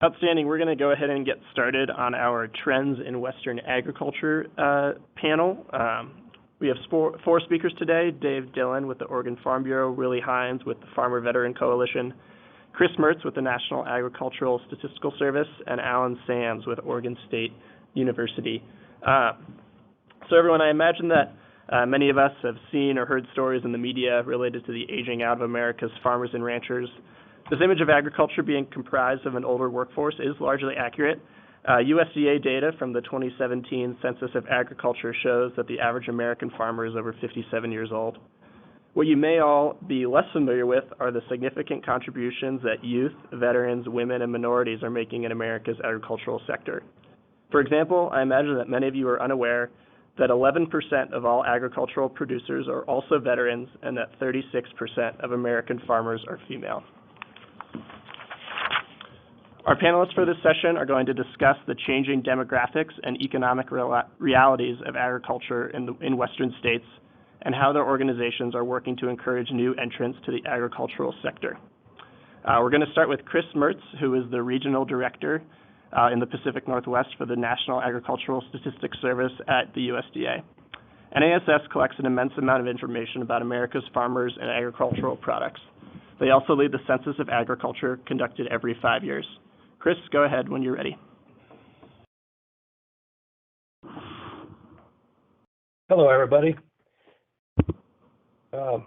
Outstanding. We're going to go ahead and get started on our Trends in Western Agriculture panel. We have four speakers today: Dillon with the Oregon Farm Bureau, Willie Hines with the Farmer Veteran Coalition, Chris Mertz with the National Agricultural Statistical Service, and Alan Sams with Oregon State University. So everyone, I imagine that many of us have seen or heard stories in the media related to the aging out of America's farmers and ranchers. This image of agriculture being comprised of an older workforce is largely accurate. USDA data from the 2017 Census of Agriculture shows that the average American farmer is over 57 years old. What you may all be less familiar with are the significant contributions that youth, veterans, women, and minorities are making in America's agricultural sector. For example, I imagine that many of you are unaware that 11% of all agricultural producers are also veterans and that 36% of American farmers are female. Our panelists for this session are going to discuss the changing demographics and economic realities of agriculture in Western states and how their organizations are working to encourage new entrants to the agricultural sector. We're going to start with Chris Mertz, who is the Regional Director in the Pacific Northwest for the National Agricultural Statistics Service at the USDA. NASS collects an immense amount of information about America's farmers and agricultural products. They also lead the Census of Agriculture, conducted every 5 years. Chris, go ahead when you're ready. Hello, everybody.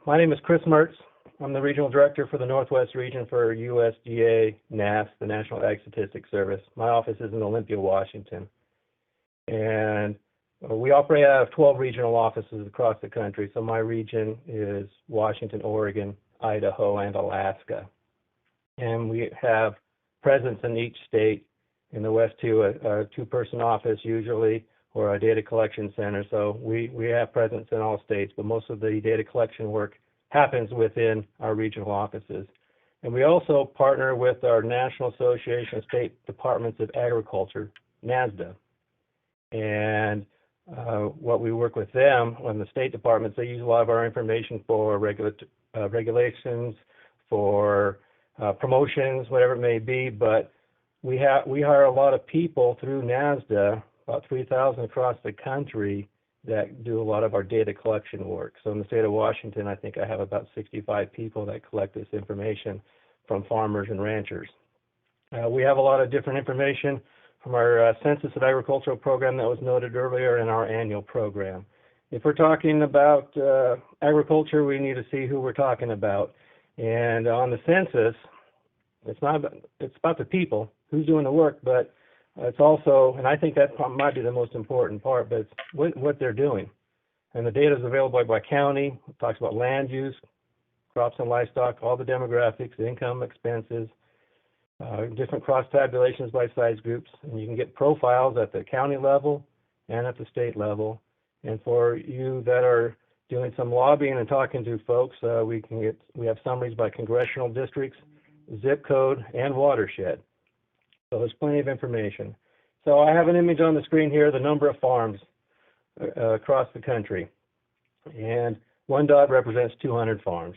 My name is Chris Mertz. I'm the Regional Director for the Northwest Region for USDA NASS, the National Ag Statistics Service. My office is in Olympia, Washington. And we operate out of 12 regional offices across the country. So my region is Washington, Oregon, Idaho, and Alaska. And we have presence in each state. In the West, too, a two-person office usually, or a data collection center. So we have presence in all states, but most of the data collection work happens within our regional offices. And we also partner with our National Association of State Departments of Agriculture, NASDA. And what we work with them on the state departments, they use a lot of our information for regulations, for promotions, whatever it may be, but we hire a lot of people through NASDA, about 3,000 across the country, that do a lot of our data collection work. So in the state of Washington, I think I have about 65 people that collect this information from farmers and ranchers. We have a lot of different information from our Census of Agricultural program that was noted earlier in our annual program. If we're talking about agriculture, we need to see who we're talking about. And on the census, it's about the people, who's doing the work, but it's also, and I think that might be the most important part, but it's what they're doing. And the data is available by county. It talks about land use, crops and livestock, all the demographics, the income, expenses, different cross tabulations by size groups. And you can get profiles at the county level and at the state level. And for you that are doing some lobbying and talking to folks, we have summaries by congressional districts, zip code, and watershed. So there's plenty of information. So I have an image on the screen here, the number of farms across the country. And one dot represents 200 farms.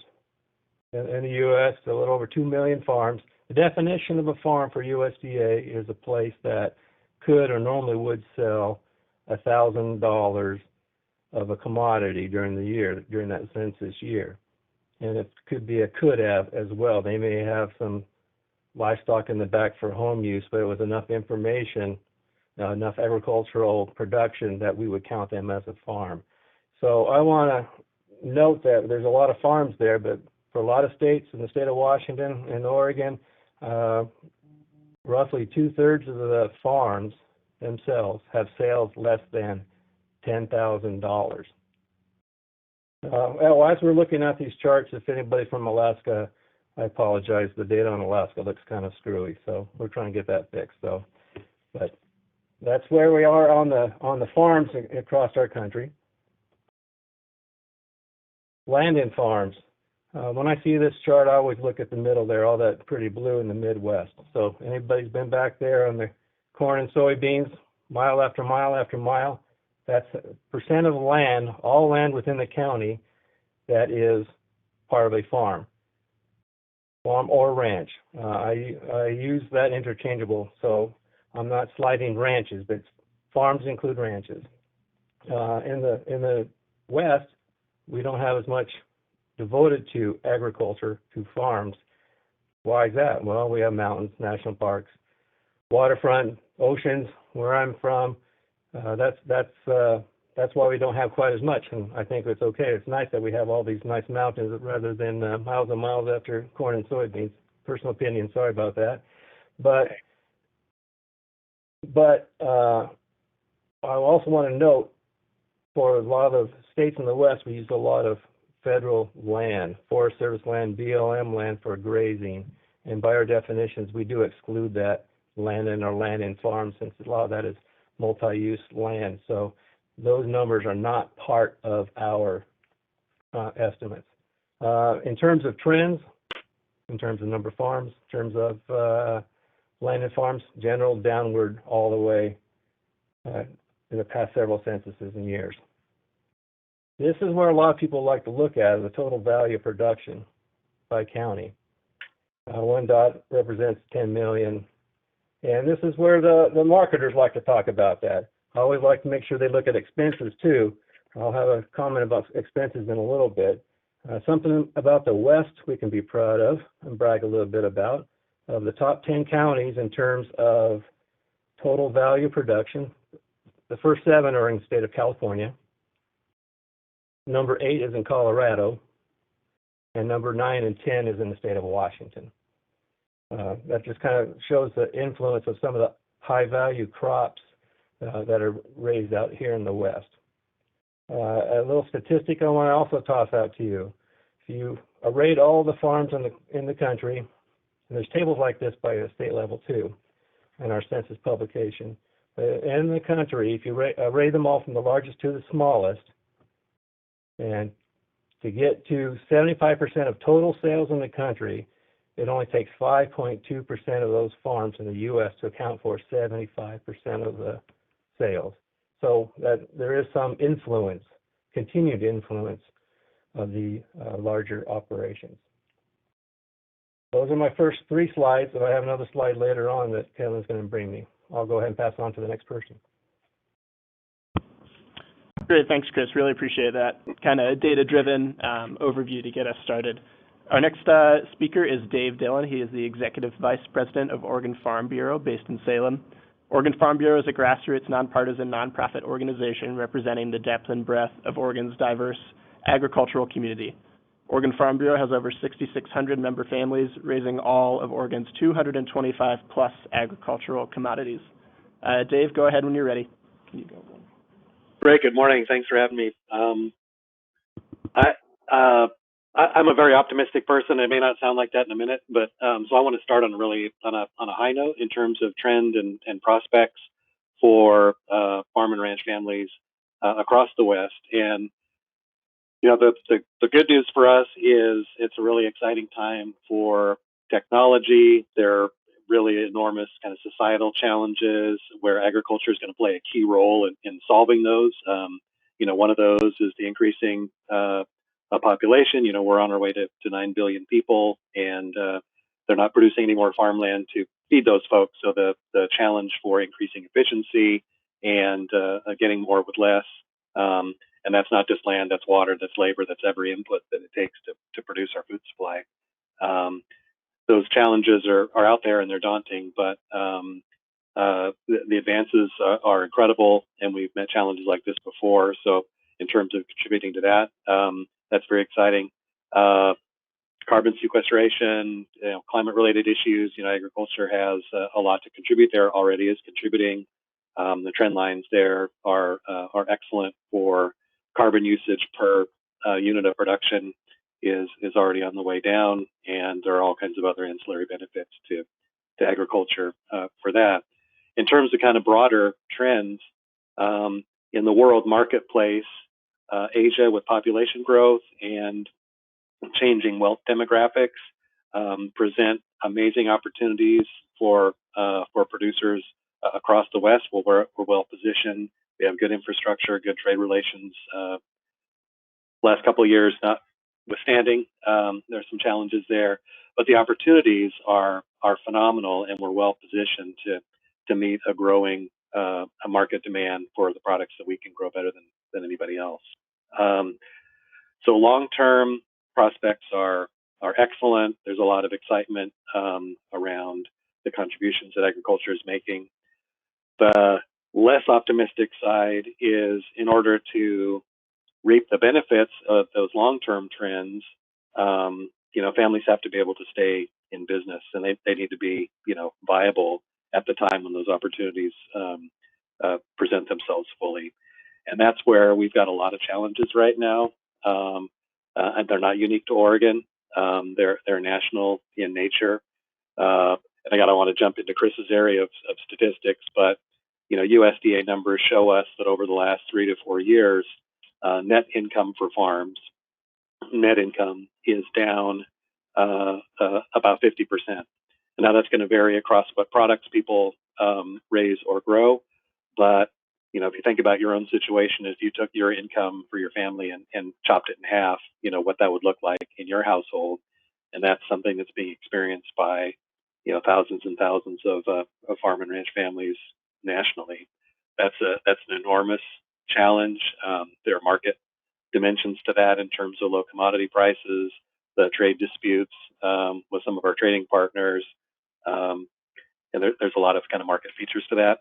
In the U.S., a little over 2 million farms. The definition of a farm for USDA is a place that could or normally would sell $1,000 of a commodity during the year, during that census year. And it could be a could have as well. They may have some livestock in the back for home use, but it was enough information, enough agricultural production that we would count them as a farm. So I want to note that there's a lot of farms there, but for a lot of states, in the state of Washington and Oregon, roughly 2/3 of the farms themselves have sales less than $10,000. As we're looking at these charts, if anybody from Alaska, I apologize, the data on Alaska looks kind of screwy, so we're trying to get that fixed. So, but that's where we are on the farms across our country. Land and farms. When I see this chart, I always look at the middle there, all that pretty blue in the Midwest. So anybody's been back there on the corn and soybeans, mile after mile after mile, that's percent of land, all land within the county, that is part of a farm. farm or ranch. I use that interchangeable, so I'm not sliding ranches, but farms include ranches. In the West, we don't have as much devoted to agriculture, to farms. Why is that? Well, we have mountains, national parks, waterfront, oceans. Where I'm from, that's why we don't have quite as much, and I think it's okay. It's nice that we have all these nice mountains rather than miles and miles after corn and soybeans. Personal opinion, sorry about that. But I also want to note, for a lot of states in the West, we use a lot of federal land, Forest Service land, BLM land for grazing, and by our definitions, we do exclude that land in our land and farms, since a lot of that is multi-use land. So those numbers are not part of our estimates. In terms of trends, in terms of number of farms, in terms of land and farms, general downward all the way in the past several censuses and years. This is where a lot of people like to look at the total value of production by county. One dot represents 10 million. And this is where the marketers like to talk about that. I always like to make sure they look at expenses too. I'll have a comment about expenses in a little bit. Something about the West we can be proud of and brag a little bit about. Of the top 10 counties in terms of total value production, the first 7 are in the state of California. Number 8 is in Colorado. And number 9 and 10 is in the state of Washington. That just kind of shows the influence of some of the high-value crops that are raised out here in the West. A little statistic I want to also toss out to you. If you arrayed all the farms in the country, and there's tables like this by the state level too, in our census publication. In the country, if you array them all from the largest to the smallest, and to get to 75% of total sales in the country, it only takes 5.2% of those farms in the U.S. to account for 75% of the sales. So that there is some influence, continued influence of the larger operations. Those are my first 3 slides, and I have another slide later on that Kevin's going to bring me. I'll go ahead and pass on to the next person. Great, thanks, Chris. Really appreciate that kind of data-driven overview to get us started. Our next speaker is Dave Dillon. He is the Executive Vice President of Oregon Farm Bureau based in Salem. Oregon Farm Bureau is a grassroots, nonpartisan, nonprofit organization representing the depth and breadth of Oregon's diverse agricultural community. Oregon Farm Bureau has over 6,600 member families, raising all of Oregon's 225 plus agricultural commodities. Dave, go ahead when you're ready. Can you go? Great. Good morning. Thanks for having me. I'm a very optimistic person. It may not sound like that in a minute, but so I want to start on a high note in terms of trend and prospects for farm and ranch families across the West. And you know, the good news for us is it's a really exciting time for technology. There are really enormous kind of societal challenges where agriculture is going to play a key role in solving those. You know, one of those is the increasing population. You know, we're on our way to 9 billion people, and they're not producing any more farmland to feed those folks. So the challenge for increasing efficiency and getting more with less, and that's not just land, that's water, that's labor, that's every input that it takes to produce our food supply. Those challenges are out there and they're daunting, but the advances are incredible, and we've met challenges like this before. So in terms of contributing to that, that's very exciting. Carbon sequestration, you know, climate-related issues. You know, agriculture has a lot to contribute there. Already is contributing. The trend lines there are excellent for carbon usage per unit of production is already on the way down, and there are all kinds of other ancillary benefits to agriculture for that. In terms of kind of broader trends in the world marketplace, Asia with population growth and changing wealth demographics present amazing opportunities for producers across the West. We're well positioned. We have good infrastructure, good trade relations. Last couple of years, not withstanding. There's some challenges there, but the opportunities are phenomenal, and we're well positioned to meet a growing a market demand for the products that we can grow better than anybody else. So long-term prospects are excellent. There's a lot of excitement around the contributions that agriculture is making. The less optimistic side is, in order to reap the benefits of those long-term trends, families have to be able to stay in business, and they need to be, viable at the time when those opportunities present themselves fully. And that's where we've got a lot of challenges right now. And they're not unique to Oregon. They're national in nature. And I want to jump into Chris's area of statistics, but USDA numbers show us that over the last 3 to 4 years, net income for farms, net income is down about 50%. And now that's going to vary across what products people raise or grow. But if you think about your own situation, if you took your income for your family and chopped it in half, what that would look like in your household, and that's something that's being experienced by thousands and thousands of farm and ranch families nationally. That's an enormous challenge. There are market dimensions to that in terms of low commodity prices, the trade disputes with some of our trading partners, and there's a lot of kind of market features to that.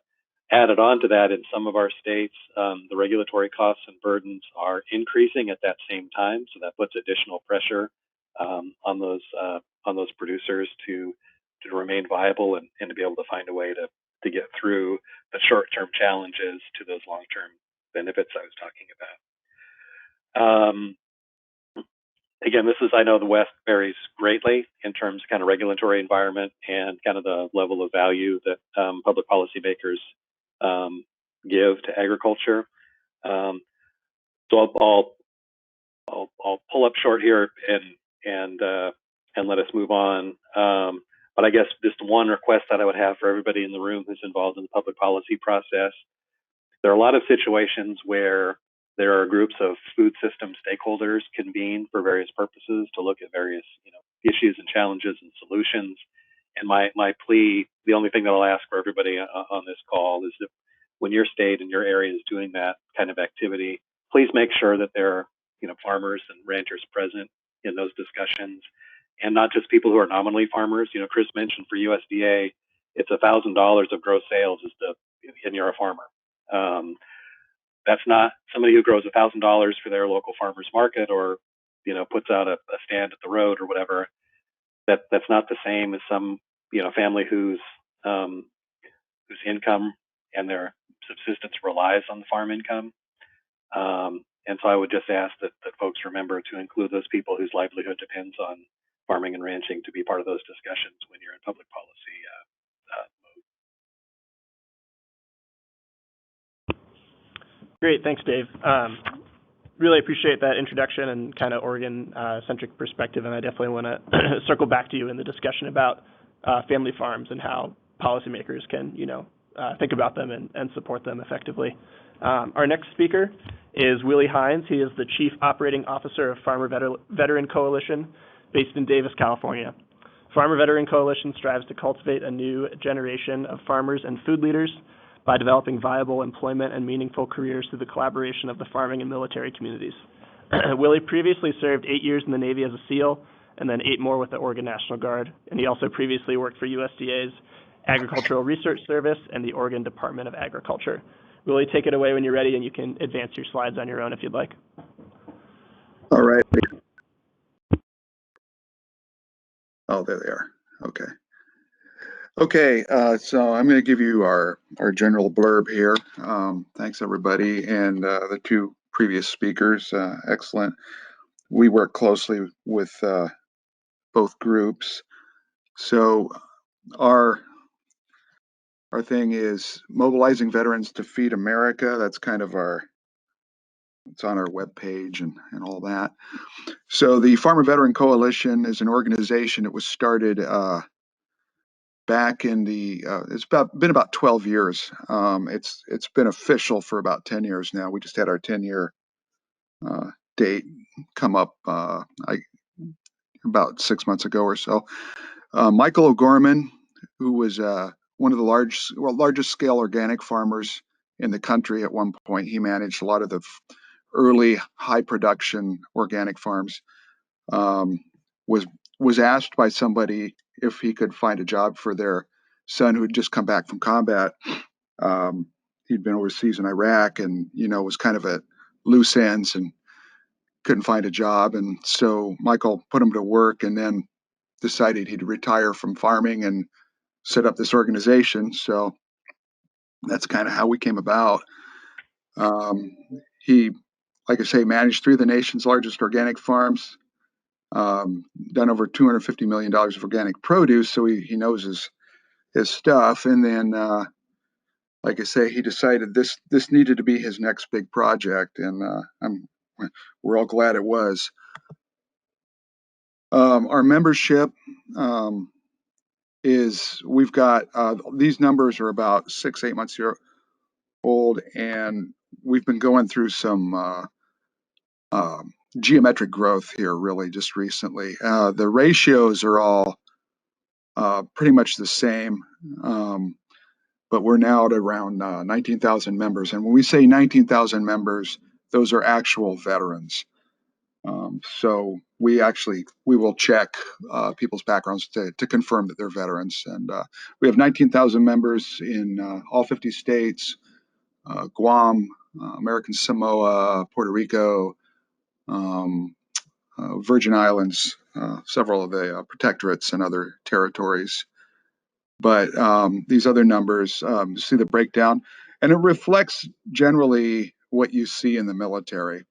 Added on to that, in some of our states, the regulatory costs and burdens are increasing at that same time, so that puts additional pressure on those producers to remain viable and to be able to find a way to get through the short-term challenges to those long-term benefits I was talking about. Again, I know the West varies greatly in terms of kind of regulatory environment and kind of the level of value that public policymakers give to agriculture. So I'll pull up short here and let us move on. But I guess just one request that I would have for everybody in the room who's involved in the public policy process. There are a lot of situations where there are groups of food system stakeholders convened for various purposes to look at various issues and challenges and solutions. And my plea, the only thing that I'll ask for everybody on this call is that when your state and your area is doing that kind of activity, please make sure that there are farmers and ranchers present in those discussions, and not just people who are nominally farmers. Chris mentioned for USDA, it's $1,000 of gross sales and you're a farmer. That's not somebody who grows $1,000 for their local farmers market or puts out a stand at the road or whatever. That's not the same as some family whose income and their subsistence relies on the farm income. And so I would just ask that folks remember to include those people whose livelihood depends on farming and ranching to be part of those discussions when you're in public policy mode. Great, thanks, Dave. Really appreciate that introduction and kind of Oregon-centric perspective, and I definitely want to circle back to you in the discussion about family farms and how policymakers can, think about them and support them effectively. Our next speaker is Willie Hines. He is the Chief Operating Officer of Farmer Veteran Coalition based in Davis, California. Farmer Veteran Coalition strives to cultivate a new generation of farmers and food leaders by developing viable employment and meaningful careers through the collaboration of the farming and military communities. Willie previously served 8 years in the Navy as a SEAL and then 8 more with the Oregon National Guard. And he also previously worked for USDA's Agricultural Research Service and the Oregon Department of Agriculture. Willie, take it away when you're ready, and you can advance your slides on your own if you'd like. All right. Oh, there they are. Okay. Okay, so I'm going to give you our general blurb here. Thanks, everybody, and the 2 previous speakers. Excellent. We work closely with both groups. So our thing is mobilizing veterans to feed America. That's kind of it's on our webpage and all that. So the Farmer Veteran Coalition is an organization that was started back in it's been about 12 years. It's been official for about 10 years now. We just had our 10-year date come up about 6 months ago or so. Michael O'Gorman, who was one of the largest scale organic farmers in the country at one point. He managed a lot of the early high production organic farms. Was asked by somebody if he could find a job for their son who had just come back from combat. He'd been overseas in Iraq and, was kind of at loose ends and couldn't find a job. And so Michael put him to work and then decided he'd retire from farming and set up this organization. So that's kind of how we came about. He, like I say, managed 3 of the nation's largest organic farms, done over $250 million of organic produce. So he knows his stuff. And then, like I say, he decided this needed to be his next big project. And we're all glad it was. Our membership we've got these numbers are about 6-8 months old, and we've been going through some geometric growth here really just recently. The ratios are all pretty much the same, but we're now at around 19,000 members. And when we say 19,000 members, those are actual veterans. So we will check people's backgrounds to confirm that they're veterans. And we have 19,000 members in all 50 states, Guam, American Samoa, Puerto Rico, Virgin Islands, several of the protectorates and other territories. But these other numbers, see the breakdown, and it reflects generally what you see in the military.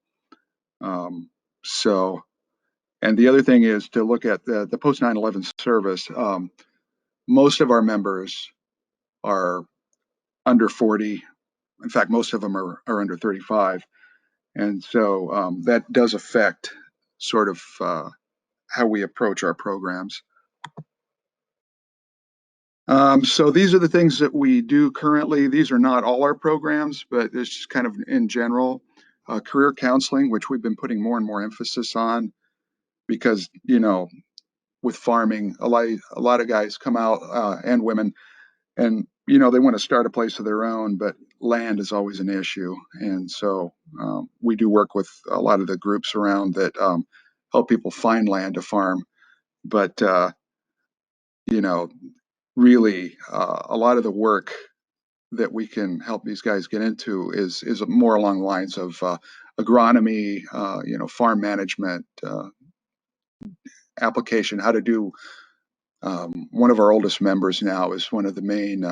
And the other thing is to look at the post 9/11 service. Most of our members are under 40. In fact, most of them are under 35. And so that does affect sort of how we approach our programs. So these are the things that we do currently. These are not all our programs, but it's just kind of in general. Career counseling, which we've been putting more and more emphasis on because, with farming, a lot of guys come out and women, and they want to start a place of their own, but land is always an issue. And so we do work with a lot of the groups around that help people find land to farm. But really, a lot of the work that we can help these guys get into is more along the lines of agronomy, farm management, application, how to do. One of our oldest members now is one of the main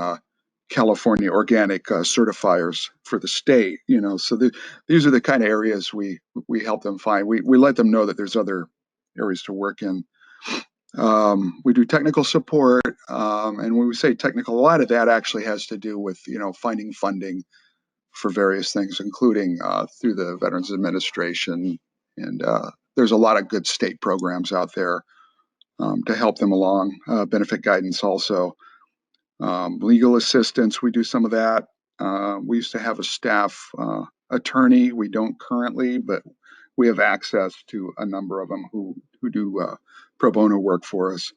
California organic certifiers for the state. So these are the kind of areas we help them find. We let them know that there's other areas to work in. We do technical support, and when we say technical, a lot of that actually has to do with finding funding for various things, including through the Veterans Administration, and there's a lot of good state programs out there to help them along. Benefit guidance also. Legal assistance, we do some of that. We used to have a staff attorney. We don't currently, but we have access to a number of them who do pro bono work for us.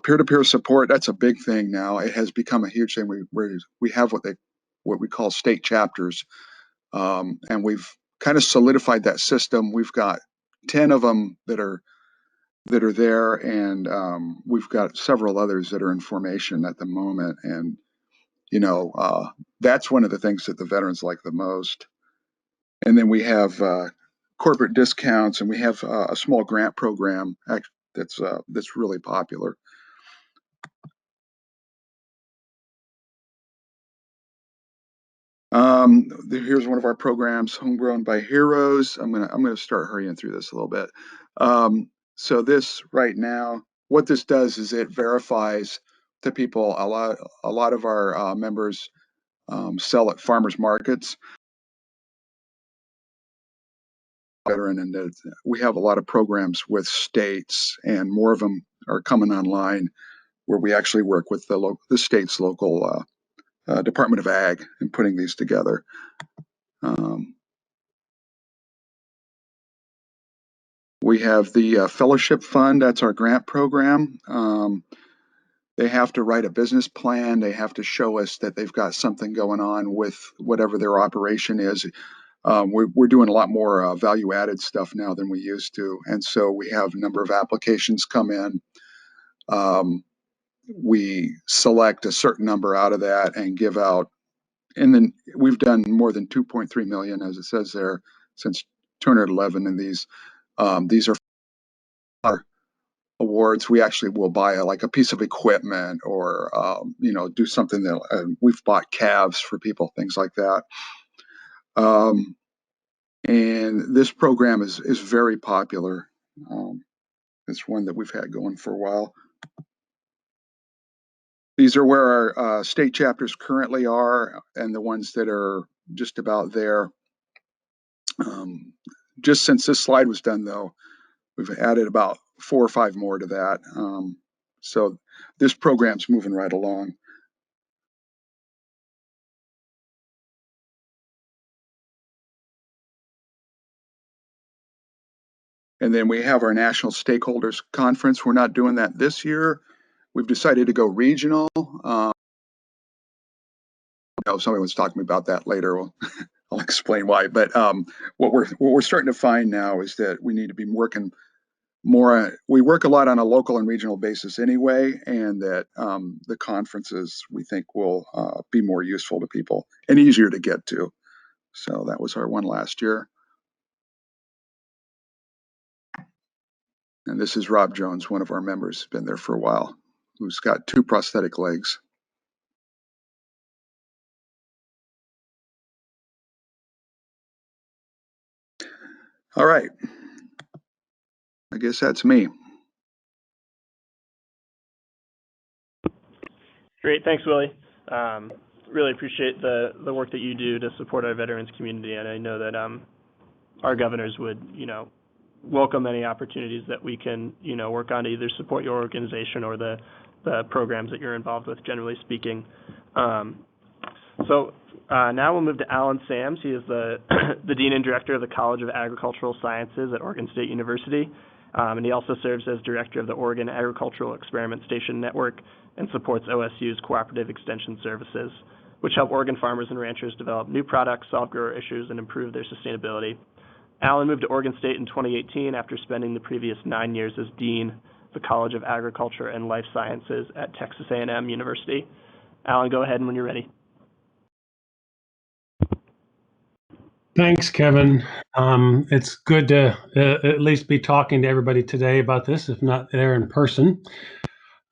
Peer-to-peer support, that's a big thing now. It has become a huge thing. We have what we call state chapters, and we've kind of solidified that system. We've got 10 of them that are there, and we've got several others that are in formation at the moment. And that's one of the things that the veterans like the most. And then we have corporate discounts, and we have a small grant program that's really popular. Here's one of our programs, Homegrown by Heroes. I'm gonna start hurrying through this a little bit. So this right now, what this does is it verifies to people. A lot of our members sell at farmers markets. And we have a lot of programs with states, and more of them are coming online where we actually work with the state's local Department of Ag and putting these together. We have the Fellowship Fund. That's our grant program. They have to write a business plan. They have to show us that they've got something going on with whatever their operation is. We're doing a lot more value-added stuff now than we used to, and so we have a number of applications come in. We select a certain number out of that and give out, and then we've done more than 2.3 million, as it says there, since 2011. And these are awards. We actually will buy like a piece of equipment or do something that we've bought calves for people, things like that. And this program is very popular. It's one that we've had going for a while. These are where our state chapters currently are and the ones that are just about there. Just since this slide was done, though, we've added about 4 or 5 more to that. So this program's moving right along. And then we have our National Stakeholders Conference. We're not doing that this year. We've decided to go regional. Somebody was talking about that later. I'll explain why. But what we're starting to find now is that we need to be working more. We work a lot on a local and regional basis anyway, and that the conferences we think will be more useful to people and easier to get to. So that was our one last year. And this is Rob Jones, one of our members, been there for a while, who's got 2 prosthetic legs. All right. I guess that's me. Great, thanks, Willie. Really appreciate the work that you do to support our veterans community, and I know that our governors would, welcome any opportunities that we can, work on to either support your organization or the programs that you're involved with, generally speaking. So now we'll move to Alan Sams. He is the Dean and Director of the College of Agricultural Sciences at Oregon State University, and he also serves as Director of the Oregon Agricultural Experiment Station Network and supports OSU's Cooperative Extension Services, which help Oregon farmers and ranchers develop new products, solve grower issues, and improve their sustainability. Alan moved to Oregon State in 2018 after spending the previous 9 years as Dean of the College of Agriculture and Life Sciences at Texas A&M University. Alan, go ahead when you're ready. Thanks, Kevin. It's good to at least be talking to everybody today about this, if not there in person.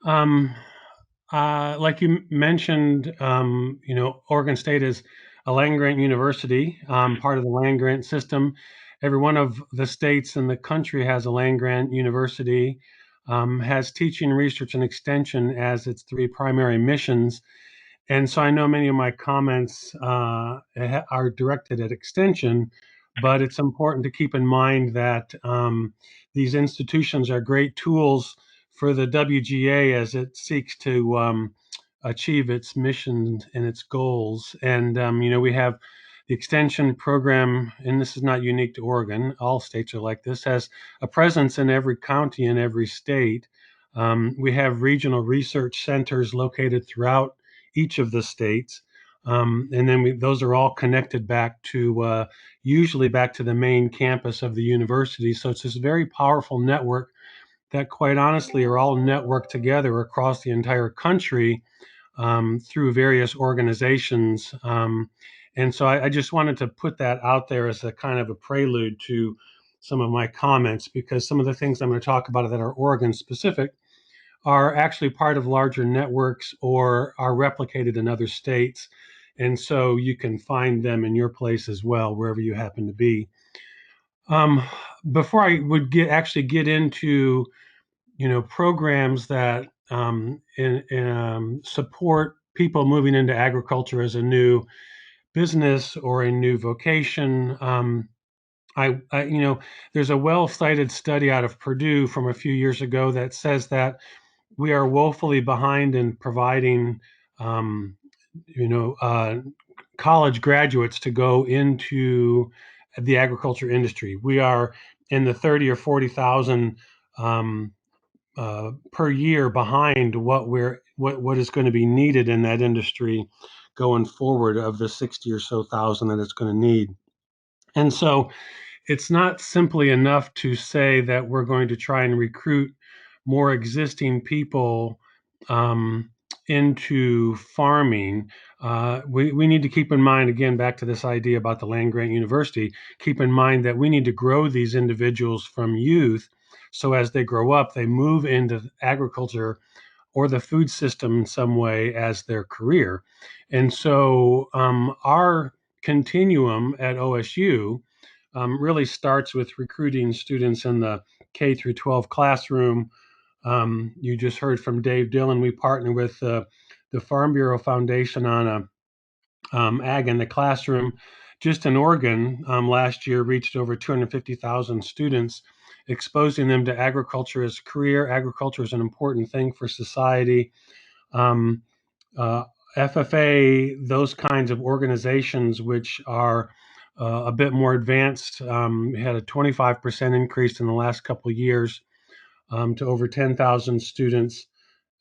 Like you mentioned, Oregon State is a land-grant university, part of the land-grant system. Every one of the states in the country has a land-grant university, has teaching, research, and extension as its 3 primary missions. And so I know many of my comments are directed at extension, but it's important to keep in mind that these institutions are great tools for the WGA as it seeks to achieve its mission and its goals. And, we have the extension program, and this is not unique to Oregon. All states are like this, has a presence in every county in every state. We have regional research centers located throughout each of the states. And then those are all connected back to, usually back to the main campus of the university. So it's this very powerful network that quite honestly are all networked together across the entire country through various organizations. And so I just wanted to put that out there as a kind of a prelude to some of my comments, because some of the things I'm going to talk about that are Oregon specific are actually part of larger networks or are replicated in other states. And so you can find them in your place as well, wherever you happen to be. Before I would get into, programs that support people moving into agriculture as a new business or a new vocation, there's a well-cited study out of Purdue from a few years ago that says that we are woefully behind in providing, college graduates to go into the agriculture industry. We are in the 30 or 40,000 per year behind what is going to be needed in that industry going forward of the 60 or so thousand that it's going to need. And so it's not simply enough to say that we're going to try and recruit more existing people into farming. We need to keep in mind, again, back to this idea about the land grant university, keep in mind that we need to grow these individuals from youth. So as they grow up, they move into agriculture or the food system in some way as their career. And so our continuum at OSU really starts with recruiting students in the K through 12 classroom. You just heard from Dave Dillon. We partner with the Farm Bureau Foundation on a Ag in the Classroom. Just in Oregon, last year reached over 250,000 students, exposing them to agriculture as a career. Agriculture is an important thing for society. Um, FFA, those kinds of organizations which are a bit more advanced, had a 25% increase in the last couple of years to over 10,000 students,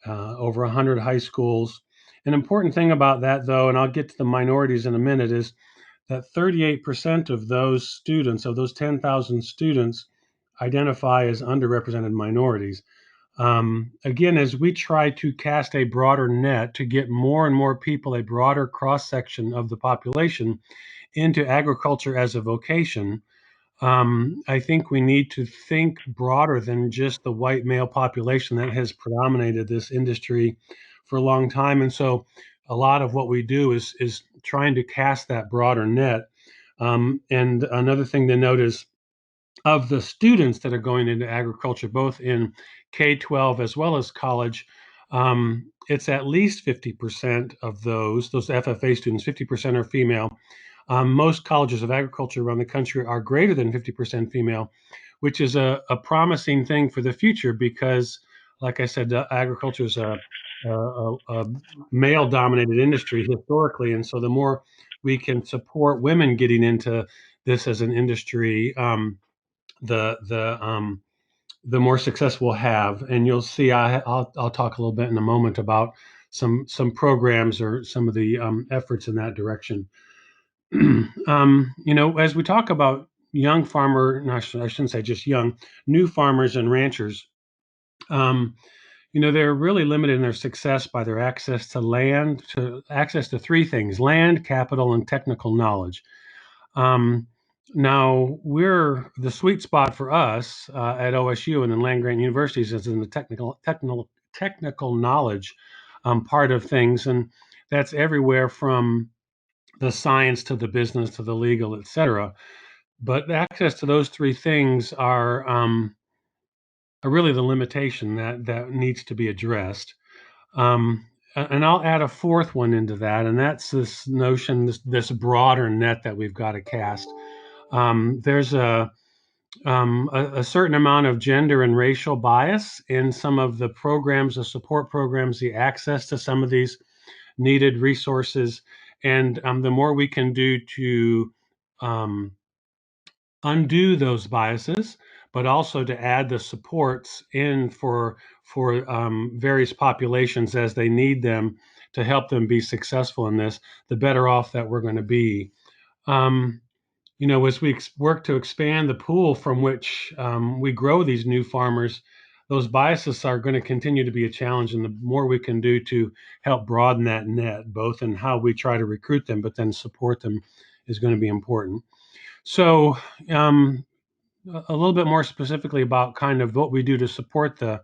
over 100 high schools. An important thing about that, though, and I'll get to the minorities in a minute, is that 38% of those students, of those 10,000 students, identify as underrepresented minorities. Again, as we try to cast a broader net to get more and more people, a broader cross section of the population into agriculture as a vocation, I think we need to think broader than just the white male population that has predominated this industry for a long time. And so a lot of what we do is trying to cast that broader net. And another thing to note is of the students that are going into agriculture, both in K-12 as well as college, it's at least 50% of those FFA students, 50% are female. Most colleges of agriculture around the country are greater than 50% female, which is a promising thing for the future because, like I said, agriculture is a male-dominated industry historically, and so the more we can support women getting into this as an industry, the more success we'll have. And you'll see, I'll talk a little bit in a moment about some programs or some of the efforts in that direction. As we talk about young farmer, no, I shouldn't say just young, new farmers and ranchers, they're really limited in their success by their access to land, access to three things: land, capital, and technical knowledge. Now, we're the sweet spot for us at OSU and in land grant universities is in the technical knowledge part of things, and that's everywhere from the science to the business to the legal, et cetera. But access to those three things are really the limitation that needs to be addressed. And I'll add a fourth one into that, and that's this notion, this broader net that we've got to cast. There's a certain amount of gender and racial bias in some of the programs, the support programs, the access to some of these needed resources. And the more we can do to undo those biases, but also to add the supports in for various populations as they need them to help them be successful in this, the better off that we're going to be. As we work to expand the pool from which we grow these new farmers, those biases are going to continue to be a challenge. And the more we can do to help broaden that net, both in how we try to recruit them, but then support them, is going to be important. So a little bit more specifically about kind of what we do to support the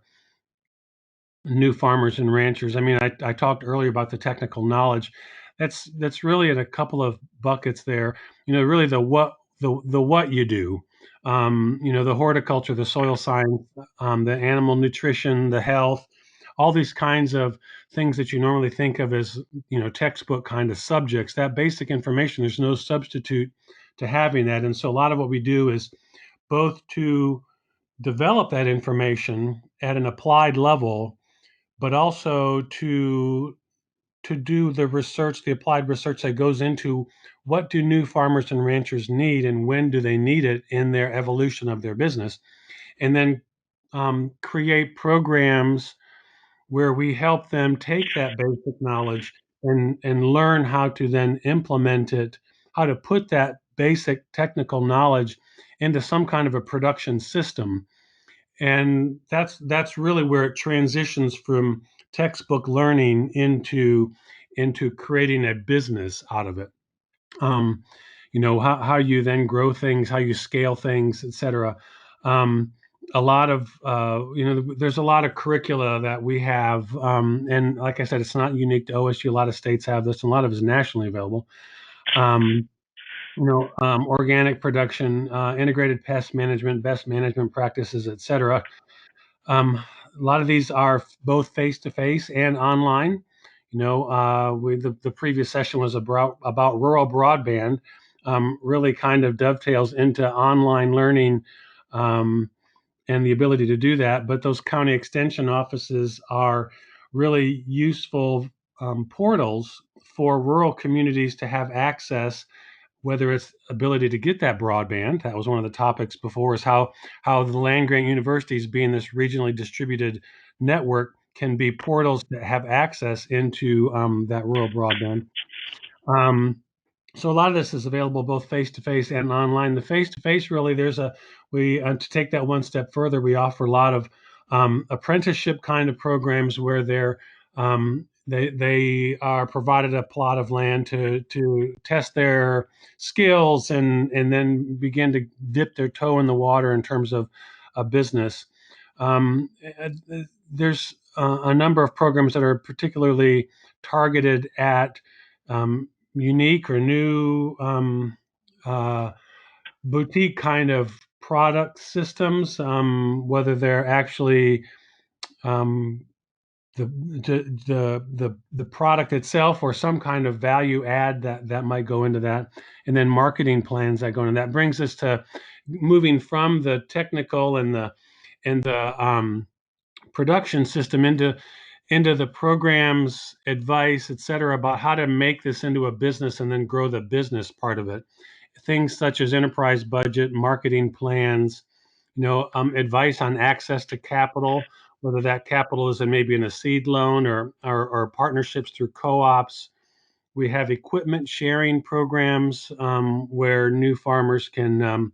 new farmers and ranchers. I mean, I talked earlier about the technical knowledge. That's really in a couple of buckets there. Really the what you do. The horticulture, the soil science, the animal nutrition, the health, all these kinds of things that you normally think of as textbook kind of subjects. That basic information, there's no substitute to having that. And so a lot of what we do is both to develop that information at an applied level, but also to to do the research, the applied research that goes into what do new farmers and ranchers need and when do they need it in their evolution of their business, and then create programs where we help them take that basic knowledge and learn how to then implement it, how to put that basic technical knowledge into some kind of a production system. And that's really where it transitions from textbook learning into creating a business out of it. Um, how you then grow things, how you scale things, et cetera. A lot of there's a lot of curricula that we have, and like I said, it's not unique to OSU. A lot of states have this, and a lot of it is nationally available. Organic production, integrated pest management, best management practices, et cetera. A lot of these are both face-to-face and online. The previous session was about rural broadband, really kind of dovetails into online learning and the ability to do that. But those county extension offices are really useful portals for rural communities to have access, whether it's ability to get that broadband. That was one of the topics before, is how the land-grant universities, being this regionally distributed network, can be portals that have access into that rural broadband. So a lot of this is available both face-to-face and online. The face-to-face, really, to take that one step further, we offer a lot of apprenticeship kind of programs where they are provided a plot of land to test their skills and then begin to dip their toe in the water in terms of a business. There's a number of programs that are particularly targeted at unique or new boutique kind of product systems, whether they're actually the product itself or some kind of value add that might go into that, and then marketing plans that go into that. Brings us to moving from the technical and the production system into the programs, advice, et cetera, about how to make this into a business and then grow the business part of it. Things such as enterprise budget, marketing plans, advice on access to capital, whether that capital is maybe in a seed loan or partnerships through co-ops. We have equipment sharing programs where new farmers can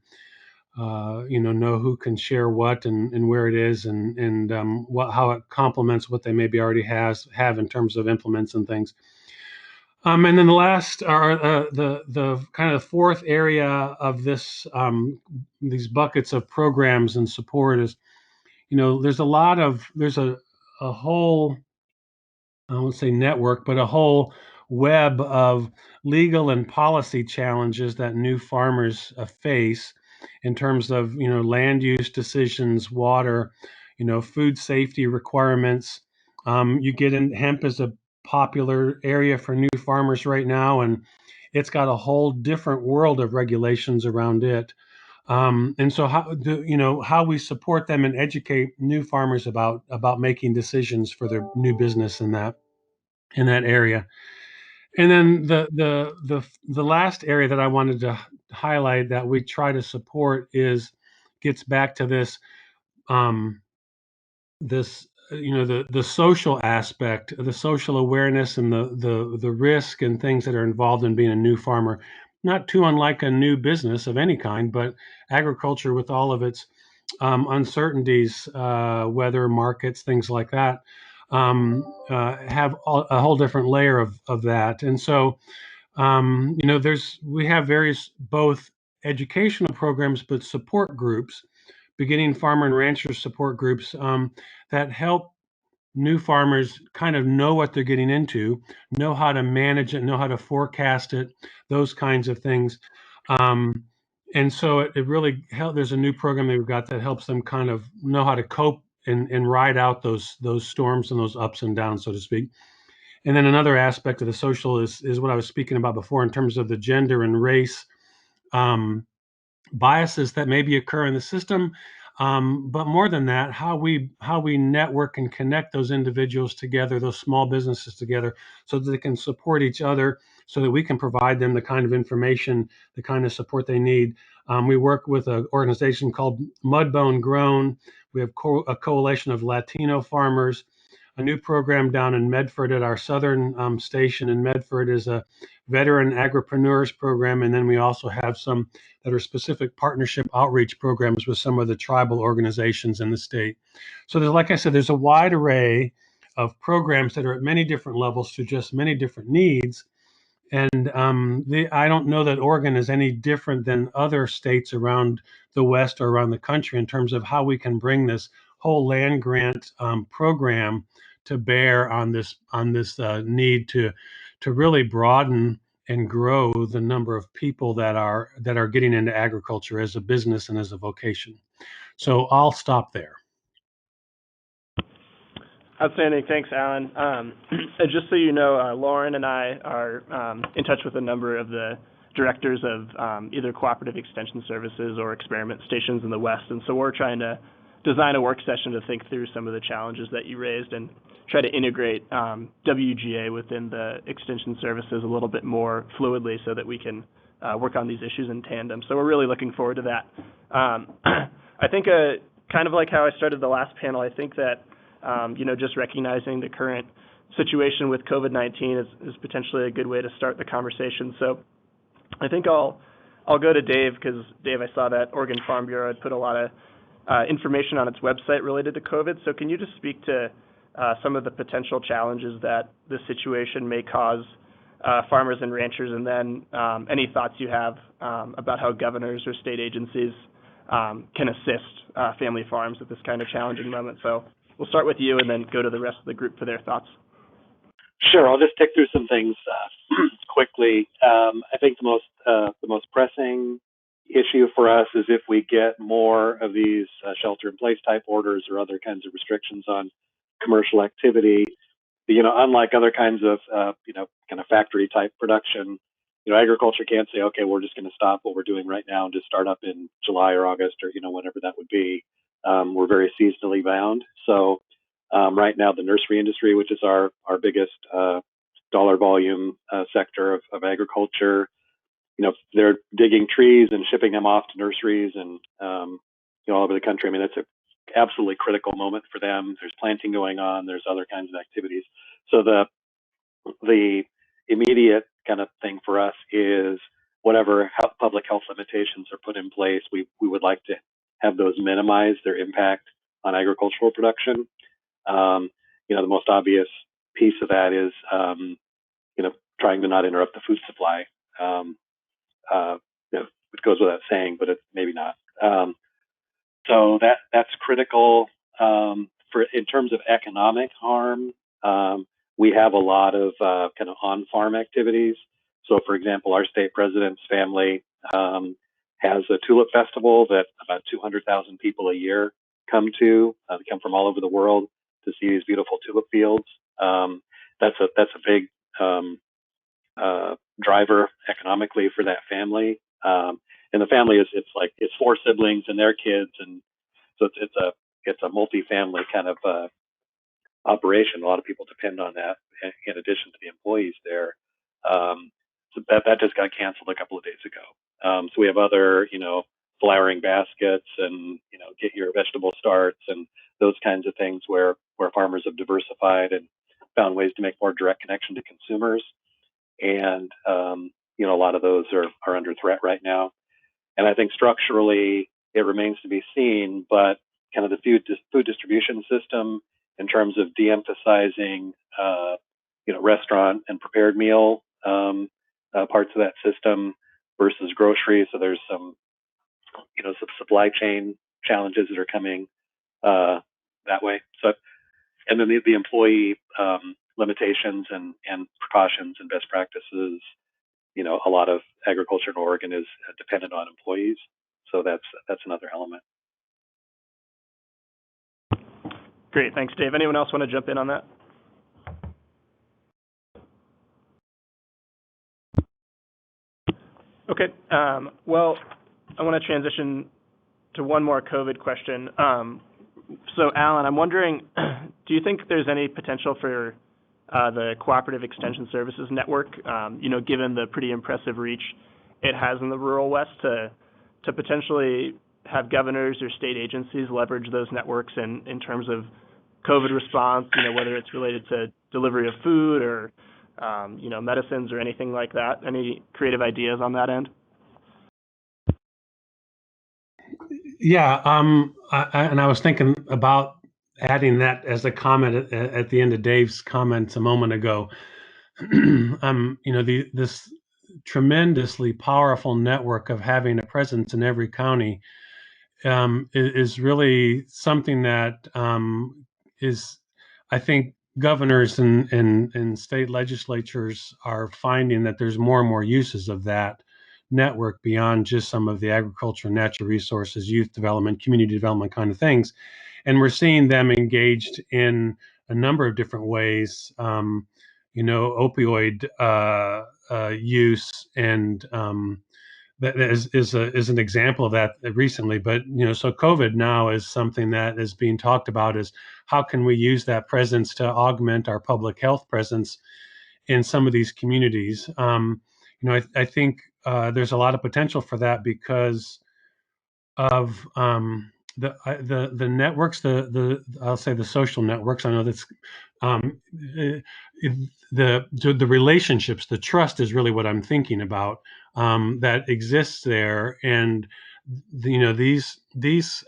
know who can share what and where it is and how it complements what they maybe already have in terms of implements and things. And then the last, or the kind of the fourth area of these buckets of programs and support is, there's a whole, I won't say network, but a whole web of legal and policy challenges that new farmers face in terms of, land use decisions, water, food safety requirements. You get in, hemp is a popular area for new farmers right now, and it's got a whole different world of regulations around it. And so how we support them and educate new farmers about making decisions for their new business in that area. And then the last area that I wanted to highlight that we try to support gets back to this the social aspect, the social awareness, and the risk and things that are involved in being a new farmer. Not too unlike a new business of any kind, but agriculture with all of its uncertainties, weather, markets, things like that, have a whole different layer of that. And so, we have various both educational programs, but support groups, beginning farmer and rancher support groups that help new farmers kind of know what they're getting into, know how to manage it, know how to forecast it, those kinds of things. And so it really helps. There's a new program that we've got that helps them kind of know how to cope and ride out those storms and those ups and downs, so to speak. And then another aspect of the social is what I was speaking about before in terms of the gender and race biases that maybe occur in the system, But more than that, how we network and connect those individuals together, those small businesses together, so that they can support each other, so that we can provide them the kind of information, the kind of support they need. We work with an organization called Mudbone Grown. We have a coalition of Latino farmers. A new program down in Medford at our southern station in Medford is a veteran agripreneurs program, and then we also have some that are specific partnership outreach programs with some of the tribal organizations in the state. So there's, like I said, there's a wide array of programs that are at many different levels to just many different needs. And I don't know that Oregon is any different than other states around the West or around the country in terms of how we can bring this whole land grant program to bear on this need to really broaden and grow the number of people that are getting into agriculture as a business and as a vocation. So I'll stop there. Outstanding. Thanks, Alan. Just so you know, Lauren and I are in touch with a number of the directors of either cooperative extension services or experiment stations in the West, and so we're trying to design a work session to think through some of the challenges that you raised and try to integrate WGA within the extension services a little bit more fluidly so that we can work on these issues in tandem. So we're really looking forward to that. I think kind of like how I started the last panel, I think that just recognizing the current situation with COVID-19 is potentially a good way to start the conversation. So I think I'll go to Dave, because Dave, I saw that Oregon Farm Bureau had put a lot of information on its website related to COVID. So can you just speak to some of the potential challenges that this situation may cause farmers and ranchers, and then any thoughts you have about how governors or state agencies can assist family farms at this kind of challenging moment? So we'll start with you and then go to the rest of the group for their thoughts. Sure, I'll just tick through some things quickly. I think the most pressing issue for us is if we get more of these shelter-in-place type orders or other kinds of restrictions on commercial activity. Unlike other kinds of kind of factory type production, agriculture can't say, okay, we're just going to stop what we're doing right now and just start up in July or August or whenever that would be. We're very seasonally bound. So right now, the nursery industry, which is our biggest dollar volume sector of agriculture, they're digging trees and shipping them off to nurseries and all over the country. I mean, that's an absolutely critical moment for them. There's planting going on. There's other kinds of activities. So the immediate kind of thing for us is whatever public health limitations are put in place, we would like to have those minimize their impact on agricultural production. The most obvious piece of that is trying to not interrupt the food supply. It goes without saying, but it's maybe not. So that's critical. In terms of economic harm, we have a lot of kind of on-farm activities. So, for example, our state president's family has a tulip festival that about 200,000 people a year come to. They come from all over the world to see these beautiful tulip fields. That's a big driver economically for that family. And the family it's four siblings and their kids, and so it's a multi-family kind of operation. A lot of people depend on that in addition to the employees there. So that just got canceled a couple of days ago. So we have other flowering baskets and get your vegetable starts and those kinds of things where farmers have diversified and found ways to make more direct connection to consumers. And a lot of those are under threat right now. And I think structurally it remains to be seen, but kind of the food distribution system in terms of de-emphasizing restaurant and prepared meal parts of that system versus groceries. So there's some supply chain challenges that are coming that way. So, and then the employee limitations and precautions and best practices. A lot of agriculture in Oregon is dependent on employees, so that's another element. Great, thanks, Dave. Anyone else want to jump in on that? Okay. Well, I want to transition to one more COVID question. So, Alan, I'm wondering, do you think there's any potential for the Cooperative Extension Services Network, given the pretty impressive reach it has in the rural West, to potentially have governors or state agencies leverage those networks in terms of COVID response, whether it's related to delivery of food or, medicines or anything like that? Any creative ideas on that end? Yeah, I was thinking about adding that as a comment at the end of Dave's comments a moment ago. This tremendously powerful network of having a presence in every county is really something that is, I think, governors and state legislatures are finding that there's more and more uses of that network beyond just some of the agriculture, natural resources, youth development, community development kind of things. And we're seeing them engaged in a number of different ways. Opioid use and that is an example of that recently. But so COVID now is something that is being talked about, is how can we use that presence to augment our public health presence in some of these communities. I think there's a lot of potential for that because of the networks, I'll say the social networks. I know that's the relationships, the trust is really what I'm thinking about, that exists there, and these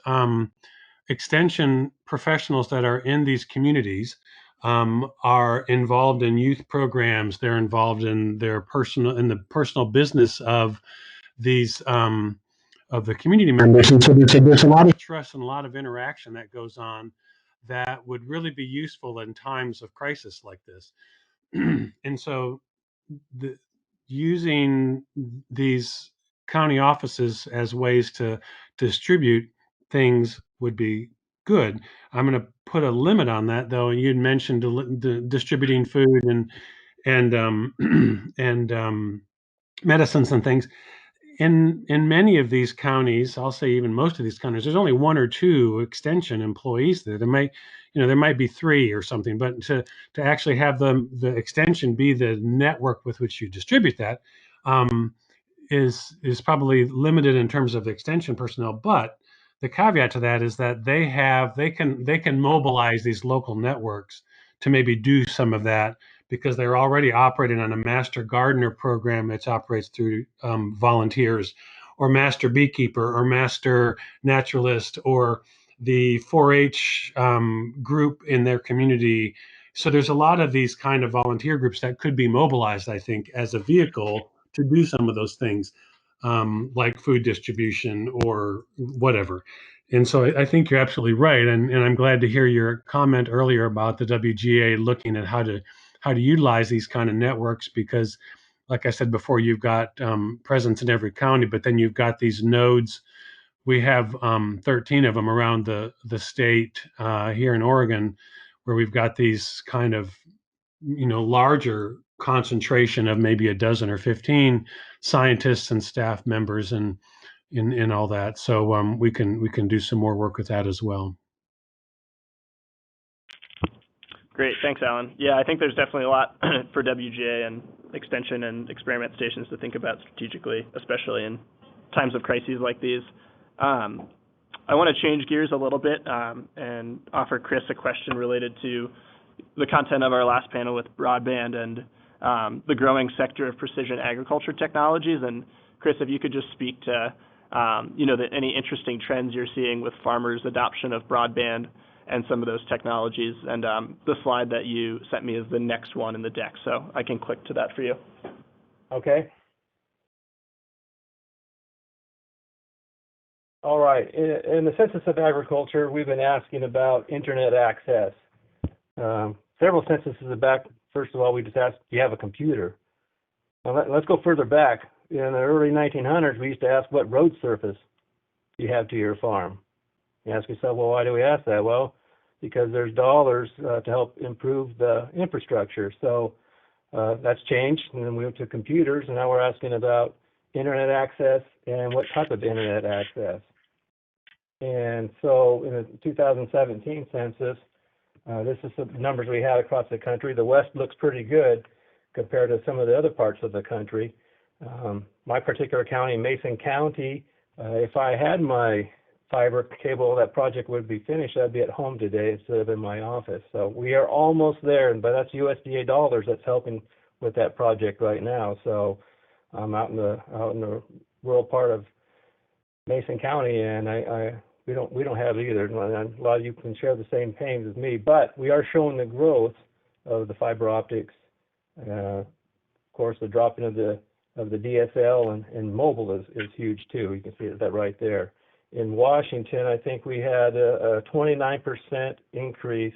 extension professionals that are in these communities are involved in youth programs. They're involved in the personal business of these of the community members. And so there's a lot of trust and a lot of interaction that goes on that would really be useful in times of crisis like this. And so using these county offices as ways to distribute things would be good. I'm going to put a limit on that, though. You'd mentioned distributing food and and medicines and things. In many of these counties, I'll say even most of these counties, there's only one or two extension employees there. There might be three or something, but to actually have the extension be the network with which you distribute that is probably limited in terms of extension personnel. But the caveat to that is that they can mobilize these local networks to maybe do some of that, because they're already operating on a master gardener program that operates through volunteers, or master beekeeper, or master naturalist, or the 4-H group in their community. So there's a lot of these kind of volunteer groups that could be mobilized, I think, as a vehicle to do some of those things, like food distribution or whatever. And so I think you're absolutely right. And I'm glad to hear your comment earlier about the WGA looking at how to utilize these kind of networks, because like I said before, you've got presence in every county, but then you've got these nodes. We have 13 of them around the state here in Oregon, where we've got these kind of larger concentration of maybe a dozen or 15 scientists and staff members and in all that. So we can do some more work with that as well. Great, thanks, Alan. Yeah, I think there's definitely a lot for WGA and extension and experiment stations to think about strategically, especially in times of crises like these. I want to change gears a little bit and offer Chris a question related to the content of our last panel with broadband and the growing sector of precision agriculture technologies. And Chris, if you could just speak to any interesting trends you're seeing with farmers' adoption of broadband and some of those technologies. And the slide that you sent me is the next one in the deck, so I can click to that for you. Okay. All right. In the Census of Agriculture, we've been asking about internet access. Several censuses back, first of all, we just asked, do you have a computer? Now let's go further back. In the early 1900s, we used to ask, what road surface do you have to your farm? You ask yourself, well, why do we ask that? Well, because there's dollars to help improve the infrastructure. So that's changed, and then we went to computers, and now we're asking about internet access and what type of internet access. And so in the 2017 census, this is the numbers we had across the country. The West looks pretty good compared to some of the other parts of the country. My particular county, Mason County, if I had my fiber cable, that project would be finished. I'd be at home today instead of in my office. So we are almost there, but that's USDA dollars that's helping with that project right now. So I'm out in the rural part of Mason County, and we don't have either. And a lot of you can share the same pains as me, but we are showing the growth of the fiber optics. Of course, the dropping of the DSL and mobile is huge too. You can see that right there. In Washington, I think we had a 29% increase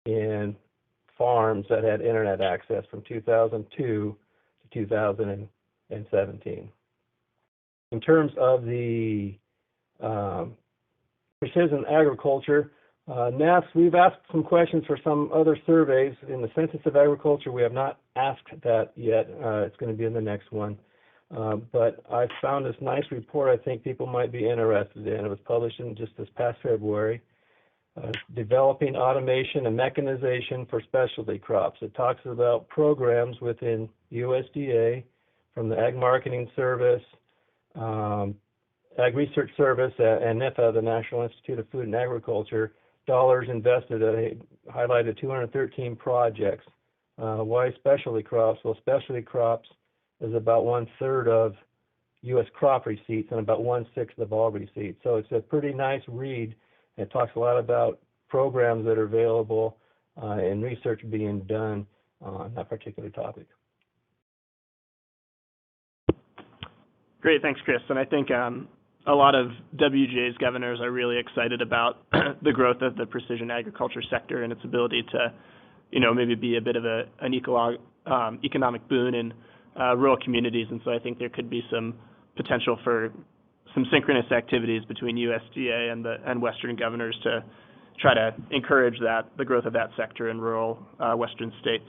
in farms that had internet access from 2002 to 2017. In terms of the precision agriculture, NAS, we've asked some questions for some other surveys. In the Census of Agriculture, we have not asked that yet. It's going to be in the next one. But I found this nice report I think people might be interested in. It was published in just this past February. Developing automation and mechanization for specialty crops. It talks about programs within USDA, from the Ag Marketing Service, Ag Research Service, and NIFA, the National Institute of Food and Agriculture. Dollars invested. Highlighted 213 projects. Why specialty crops? Well, specialty crops is about 1/3 of U.S. crop receipts and about 1/6 of all receipts. So it's a pretty nice read. It talks a lot about programs that are available and research being done on that particular topic. Great, thanks, Chris. And I think a lot of WGA's governors are really excited about the growth of the precision agriculture sector and its ability to, maybe be a bit of an economic boon in rural communities. And so I think there could be some potential for some synchronous activities between USDA and Western governors to try to encourage the growth of that sector in rural Western states.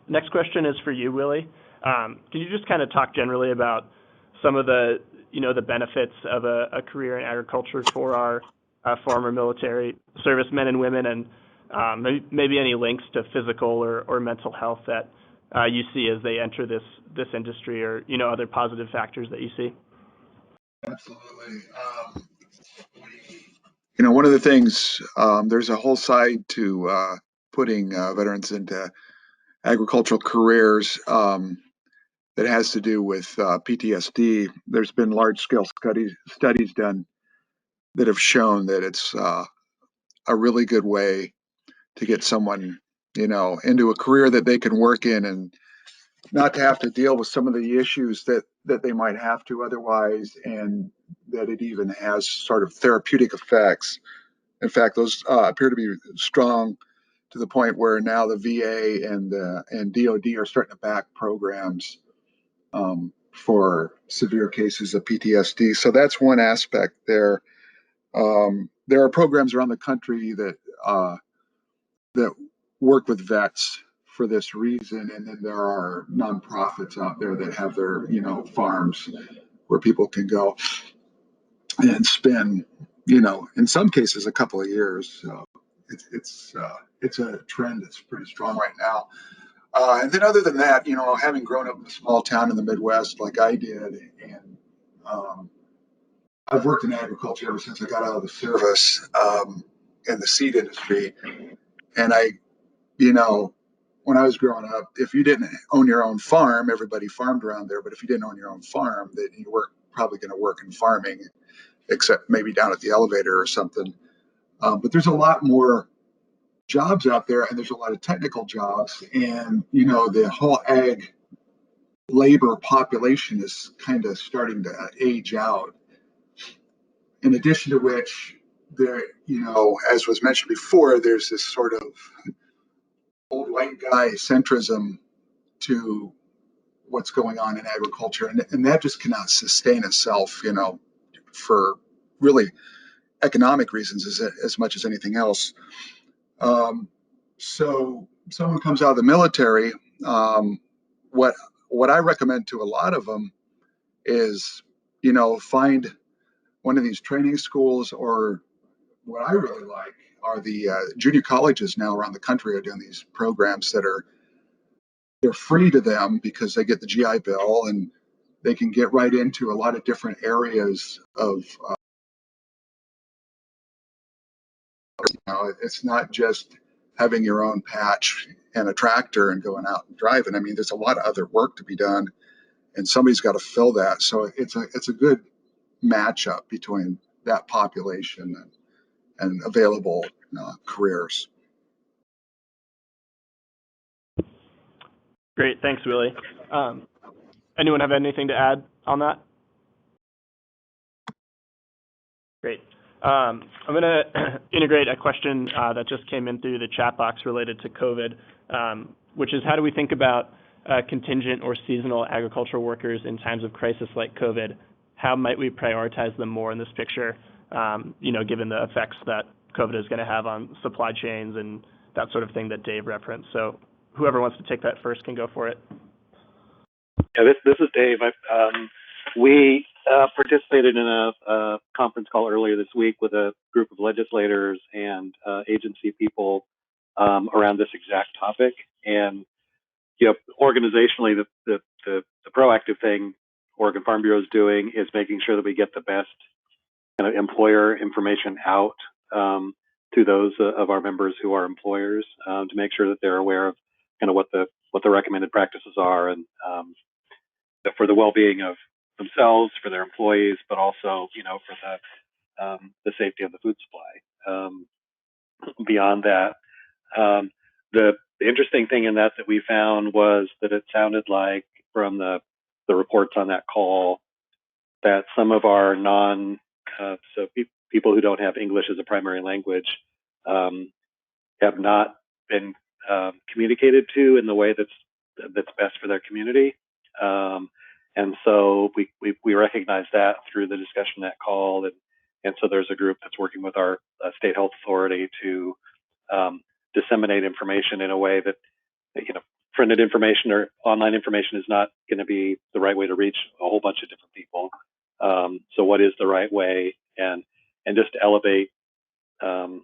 Next question is for you, Willie. Can you just kind of talk generally about some of the benefits of a career in agriculture for our former military servicemen and women, and maybe any links to physical or mental health that you see as they enter this industry, or other positive factors that you see? Absolutely. One of the things, there's a whole side to putting veterans into agricultural careers that has to do with PTSD. There's been large-scale studies done that have shown that it's a really good way to get someone, into a career that they can work in and not to have to deal with some of the issues that they might have to otherwise, and that it even has sort of therapeutic effects. In fact, those appear to be strong to the point where now the VA and DOD are starting to back programs for severe cases of PTSD. So that's one aspect there. There are programs around the country that work with vets for this reason, and then there are nonprofits out there that have their farms where people can go and spend in some cases a couple of years. So it's a trend that's pretty strong right now. And then other than that, having grown up in a small town in the Midwest like I did, and I've worked in agriculture ever since I got out of the service in the seed industry. And when I was growing up, if you didn't own your own farm, everybody farmed around there. But if you didn't own your own farm, then you were probably going to work in farming, except maybe down at the elevator or something. But there's a lot more jobs out there, and there's a lot of technical jobs. And, the whole ag labor population is kind of starting to age out. In addition to which, there, as was mentioned before, there's this sort of old white guy centrism to what's going on in agriculture, and that just cannot sustain itself, for really economic reasons as much as anything else. So someone comes out of the military, what I recommend to a lot of them is, find one of these training schools, or what I really like are the junior colleges now around the country are doing these programs that they're free to them because they get the GI Bill, and they can get right into a lot of different areas of, it's not just having your own patch and a tractor and going out and driving. I mean, there's a lot of other work to be done, and somebody's got to fill that. So it's a good matchup between that population and available careers. Great, thanks, Willie. Anyone have anything to add on that? Great. I'm going to integrate a question that just came in through the chat box related to COVID, which is how do we think about contingent or seasonal agricultural workers in times of crisis like COVID? How might we prioritize them more in this picture, given the effects that COVID is going to have on supply chains and that sort of thing that Dave referenced? So whoever wants to take that first can go for it. Yeah, this is Dave. We participated in a conference call earlier this week with a group of legislators and agency people around this exact topic. And organizationally, the proactive thing Oregon Farm Bureau is doing is making sure that we get the best kind of employer information out to those of our members who are employers to make sure that they're aware of kind of what the recommended practices are, and for the well-being of themselves, for their employees, but also for the safety of the food supply. Beyond that, the interesting thing in that we found was that it sounded like from the reports on that call that some of our people who don't have English as a primary language have not been communicated to in the way that's best for their community. And so we recognize that through the discussion that call, and so there's a group that's working with our state health authority to disseminate information in a way that printed information or online information is not going to be the right way to reach a whole bunch of different people. So what is the right way, and just to elevate the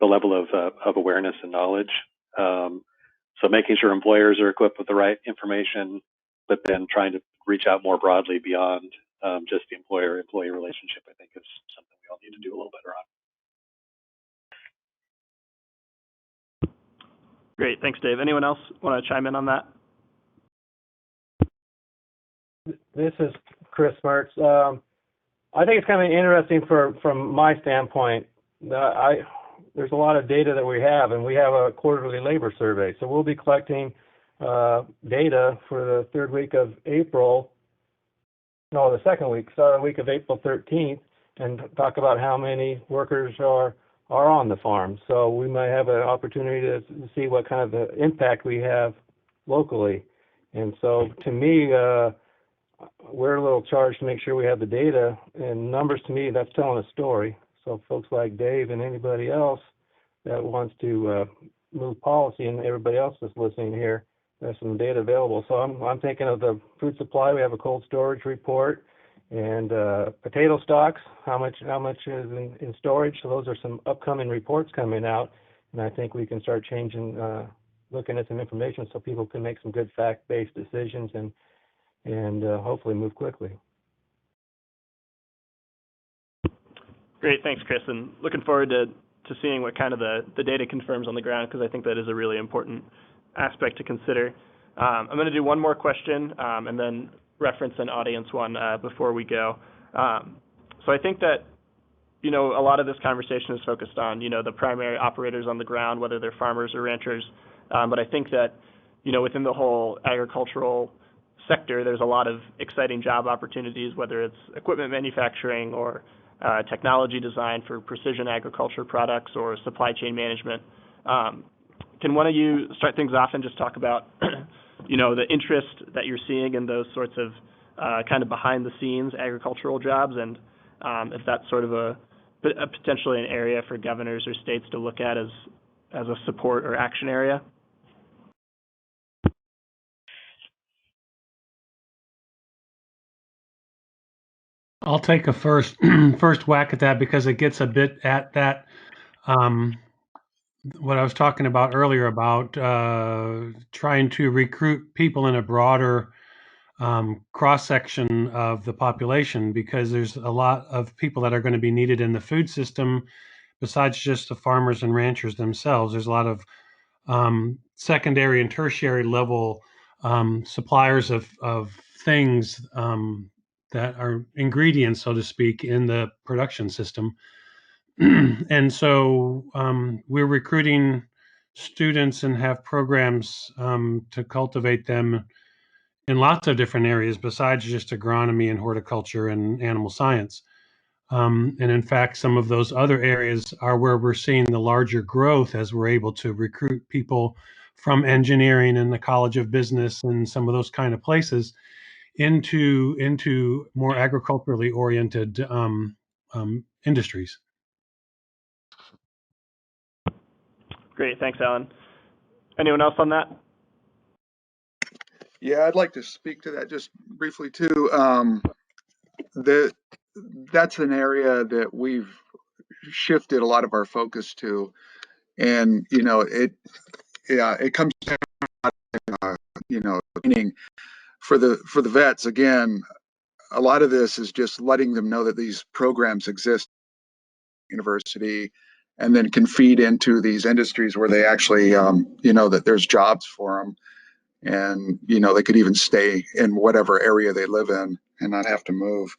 level of awareness and knowledge. So making sure employers are equipped with the right information, but then trying to reach out more broadly beyond just the employer-employee relationship, I think is something we all need to do a little better on. Great, thanks, Dave. Anyone else want to chime in on that? This is Chris Mertz. I think it's kind of interesting from my standpoint. There's a lot of data that we have, and we have a quarterly labor survey. So we'll be collecting data for the third week of April, the second week, the week of April 13th, and talk about how many workers are on the farm. So we might have an opportunity to see what kind of impact we have locally. And so to me, we're a little charged to make sure we have the data, and numbers to me, that's telling a story. So folks like Dave and anybody else that wants to move policy, and everybody else that's listening here, there's some data available. So I'm thinking of the food supply. We have a cold storage report, and potato stocks, how much is in storage. So those are some upcoming reports coming out, and I think we can start changing, looking at some information so people can make some good fact-based decisions and hopefully move quickly. Great, thanks, Chris, and looking forward to seeing what kind of the data confirms on the ground, because I think that is a really important aspect to consider. I'm going to do one more question and then reference an audience one before we go. So I think that, a lot of this conversation is focused on, the primary operators on the ground, whether they're farmers or ranchers. But I think that, within the whole agricultural sector, there's a lot of exciting job opportunities, whether it's equipment manufacturing or technology design for precision agriculture products or supply chain management. Can one of you start things off and just talk about, the interest that you're seeing in those sorts of kind of behind the scenes agricultural jobs, and if that's sort of a potentially an area for governors or states to look at as a support or action area? I'll take a first whack at that because it gets a bit at that what I was talking about earlier about trying to recruit people in a broader cross section of the population, because there's a lot of people that are going to be needed in the food system besides just the farmers and ranchers themselves. There's a lot of secondary and tertiary level suppliers of things that are ingredients, so to speak, in the production system. And so we're recruiting students and have programs to cultivate them in lots of different areas besides just agronomy and horticulture and animal science. And in fact, some of those other areas are where we're seeing the larger growth as we're able to recruit people from engineering and the College of Business and some of those kind of places into more agriculturally oriented industries. Great, thanks, Alan. Anyone else on that? Yeah, I'd like to speak to that just briefly too. That's an area that we've shifted a lot of our focus to, and it comes down, meaning for the vets again. A lot of this is just letting them know that these programs exist at the university, and then can feed into these industries where they actually, that there's jobs for them, and they could even stay in whatever area they live in and not have to move.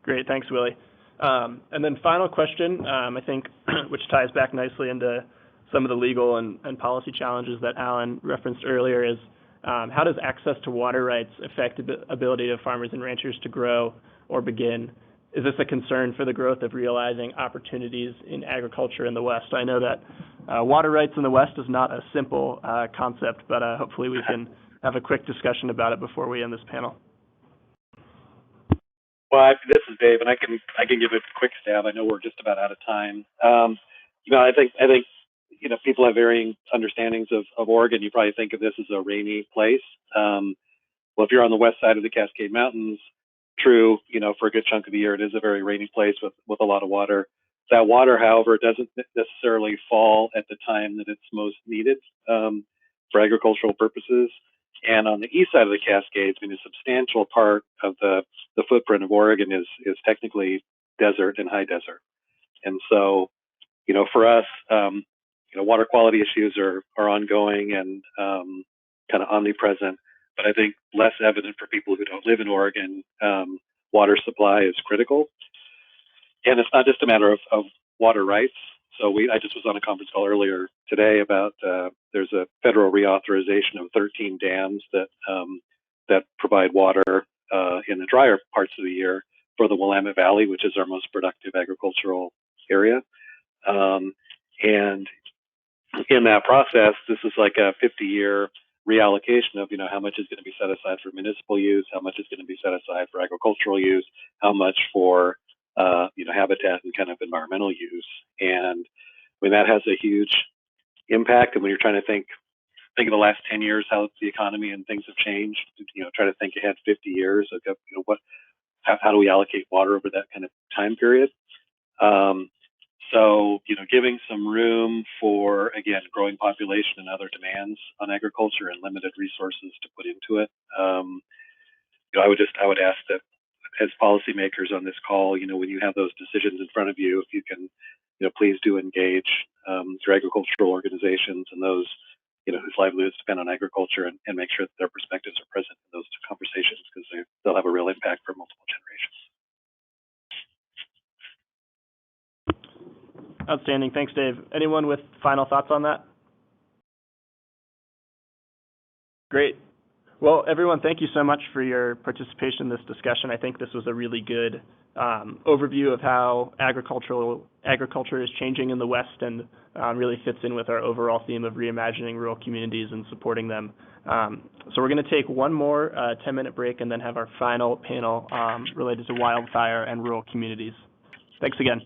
Great, thanks, Willie. And then final question, I think, which ties back nicely into some of the legal and policy challenges that Alan referenced earlier, is how does access to water rights affect the ability of farmers and ranchers to grow or begin? Is this a concern for the growth of realizing opportunities in agriculture in the West? I know that water rights in the West is not a simple concept, but hopefully we can have a quick discussion about it before we end this panel. Well, this is Dave, and I can give a quick stab. I know we're just about out of time. I think people have varying understandings of Oregon. You probably think of this as a rainy place. Well, if you're on the west side of the Cascade Mountains, true. For a good chunk of the year, it is a very rainy place with a lot of water. That water, however, doesn't necessarily fall at the time that it's most needed for agricultural purposes. And on the east side of the Cascades, a substantial part of the footprint of Oregon is technically desert and high desert. And so, for us, water quality issues are ongoing and kind of omnipresent. But I think less evident for people who don't live in Oregon. Water supply is critical. And it's not just a matter of water rights. So I just was on a conference call earlier today about there's a federal reauthorization of 13 dams that provide water in the drier parts of the year for the Willamette Valley, which is our most productive agricultural area. And in that process, this is like a 50-year reallocation of how much is going to be set aside for municipal use, how much is going to be set aside for agricultural use, how much for habitat and kind of environmental use. And that has a huge impact. And when you're trying to think of the last 10 years, how the economy and things have changed, try to think ahead 50 years of, how do we allocate water over that kind of time period? So, giving some room for, again, growing population and other demands on agriculture and limited resources to put into it. I would ask that as policymakers on this call, when you have those decisions in front of you, if you can, please do engage your agricultural organizations and those, whose livelihoods depend on agriculture, and make sure that their perspectives are present in those conversations, because they'll have a real impact for multiple generations. Outstanding. Thanks, Dave. Anyone with final thoughts on that? Great. Well, everyone, thank you so much for your participation in this discussion. I think this was a really good overview of how agriculture is changing in the West, and really fits in with our overall theme of reimagining rural communities and supporting them. So we're going to take one more 10-minute break and then have our final panel related to wildfire and rural communities. Thanks again.